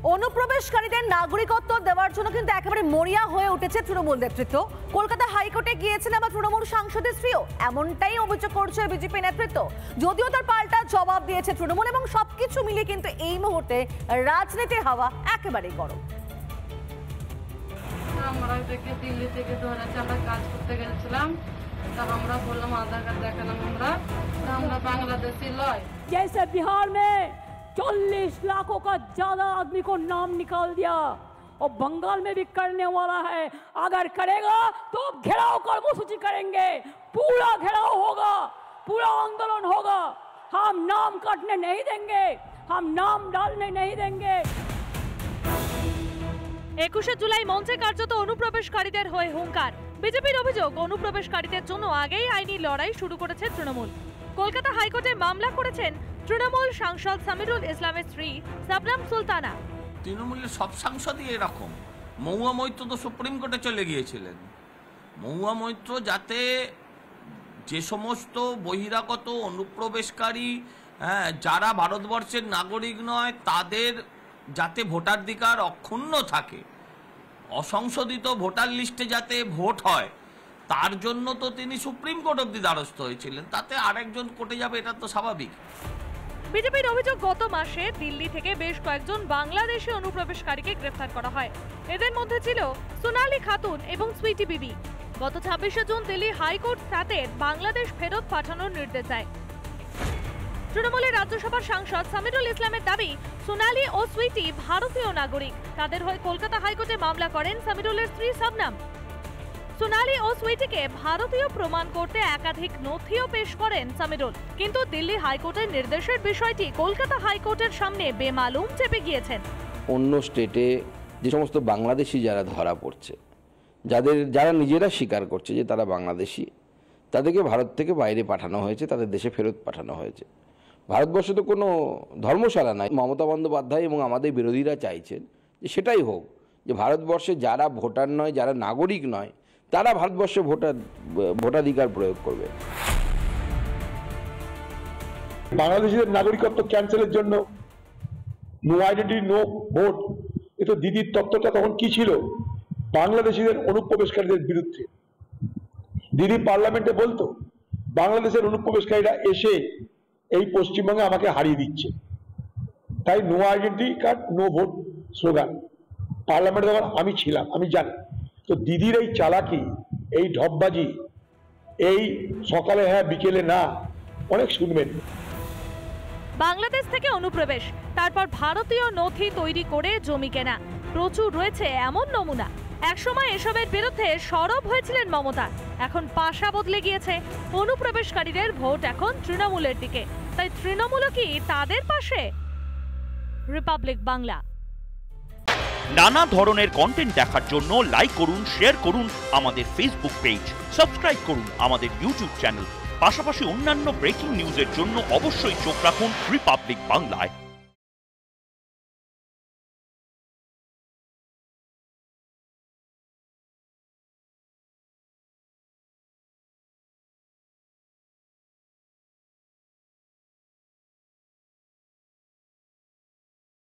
অনুপ্রবেশকারীদের নাগরিকত্ব দেওয়ার জন্য কিন্তু একেবারে মরিয়া হয়ে উঠেছে তৃণমূল নেতৃত্ব। কলকাতা হাইকোর্টে গিয়েছেন আবার তৃণমূল সাংসদের স্ত্রীও, এমনটাই অভিযোগ করছে বিজেপি নেতৃত্ব। যদিও তার পাল্টা জবাব দিয়েছে তৃণমূল, এবং সবকিছু মিলিয়ে কিন্তু এই মুহূর্তে রাজনীতির হাওয়া একেবারেই গরম। আমরা থেকে দিল্লি থেকে ধরেছে, আমরা কাজ করতে গেছিলাম, तब हमरा बोलम आधार कार्ड देखालाम, हमरा बांग्लादेशी लय। जैसे बिहार में 40 लाखों का ज्यादा आदमी को नाम निकाल दिया और बंगाल में भी करने वाला है। अगर करेगा तो घेराव कर्मसूची करेंगे, पूरा घेराव होगा, पूरा आंदोलन होगा। हम नाम काटने नहीं देंगे, हम नाम डालने नहीं देंगे। 21 জুলাই মঞ্চে কার্যত অনুপ্রবেশকারীদের হয়ে হুঙ্কার। বিজেপির অভিযোগ, অনুপ্রবেশকারীদের জন্য আগেই আইনি লড়াই শুরু করেছে তৃণমূল। কলকাতা হাইকোর্টে মামলা করেছেন তৃণমূল সাংসদ সামিরুল ইসলামের স্ত্রী শবনম সুলতানা। তৃণমূলের সব সাংসদই এরকম। মহুয়া মৈত্র তো সুপ্রিম কোর্টে চলে গিয়েছিলেন। মহুয়া মৈত্র যাতে যে সমস্ত বহিরাগত অনুপ্রবেশকারী যারা ভারতবর্ষের নাগরিক নয় তাদের যাতে ভোটাধিকার অক্ষুণ্ণ থাকে, অসংশোধিত ভোটার লিস্টে যাতে ভোট হয়, তার জন্য তো তিনি সুপ্রিম কোর্ট অব্দি দ্বারস্থ হয়েছিলেন। তাতে আরেকজন কোর্টে যাবে, এটা তো স্বাভাবিক। বিজেপির অভিযোগ, গত মাসে দিল্লি থেকে বেশ কয়েকজন বাংলাদেশি অনুপ্রবেশকারীকে গ্রেফতার করা হয়। এদের মধ্যে ছিল সোনালী খাতুন এবং সুইটি বিবি। গত 26 জুন দিল্লি হাইকোর্ট তাদের বাংলাদেশ ফেরত পাঠানোর নির্দেশ দেয়। তৃণমূলের রাজ্যসভার সাংসদ সামিরুল ইসলামের দাবি, সোনালী ও সুইটি ভারতীয় নাগরিক। তাদের হয়ে কলকাতা হাইকোর্টে মামলা করেন সামিরুলের স্ত্রী শবনম। সোনালী ও সুইটিকে ভারতীয় প্রমাণ করতে একাধিক নথিও পেশ করেন সামিরুল, কিন্তু দিল্লি হাইকোর্টের নির্দেশের বিষয়টি কলকাতা হাইকোর্টের সামনে বেমালুম চেপে গিয়েছেন। অন্য স্টেটে যে সমস্ত বাংলাদেশি যারা ধরা পড়ছে, যারা নিজেরা স্বীকার করছে যে তারা বাংলাদেশি, তাদেরকে ভারত থেকে বাইরে পাঠানো হয়েছে, তাদের দেশে ফেরত পাঠানো হয়েছে। ভারতবর্ষে তো কোনো ধর্মশালা নাই। মমতা বন্দ্যোপাধ্যায় এবং আমাদের বিরোধীরা চাইছেন যে সেটাই হোক, যে ভারতবর্ষে যারা ভোটার নয়, যারা নাগরিক নয়, তারা ভারতবর্ষে ভোটাধিকার প্রয়োগ করবে। বাংলাদেশিদের নাগরিকত্ব ক্যান্সেলের জন্য নো আইডেন্টি নো ভোট, এ তো দিদির তত্ত্বটা তখন কি ছিল? বাংলাদেশিদের অনুপ্রবেশকারীদের বিরুদ্ধে। দিদি পার্লামেন্টে বলতো বাংলাদেশের অনুপ্রবেশকারীরা এসে এই পশ্চিমবঙ্গে আমাকে হারিয়ে দিচ্ছে, তাই no identity card no vote slogan পার্লামেন্টে তখন আমি ছিলাম, আমি জানি। তো দিদির এই চালাকি, এই ঢপবাজি, এই সকালে হ্যাঁ বিকেলে না, অনেক শুনবেন। বাংলাদেশ থেকে অনুপ্রবেশ, তারপর ভারতীয় নথি তৈরি করে জমি কেনা, প্রচুর রয়েছে এমন নমুনা। একসময় এসবের বিরুদ্ধে সরব হয়েছিলেন মমতা, এখন পাশা বদলে গিয়েছে। অনুপ্রবেশকারীদের ভোট এখন তৃণমূলের দিকে, তাই তৃণমূলও কি তাদের পাশে? রিপাবলিক বাংলা। নানা ধরনের কন্টেন্ট দেখার জন্য লাইক করুন, শেয়ার করুন আমাদের ফেসবুক পেজ, সাবস্ক্রাইব করুন আমাদের ইউটিউব চ্যানেল। পাশাপাশি অন্যান্য ব্রেকিং নিউজের জন্য অবশ্যই চোখ রাখুন রিপাবলিক বাংলায়।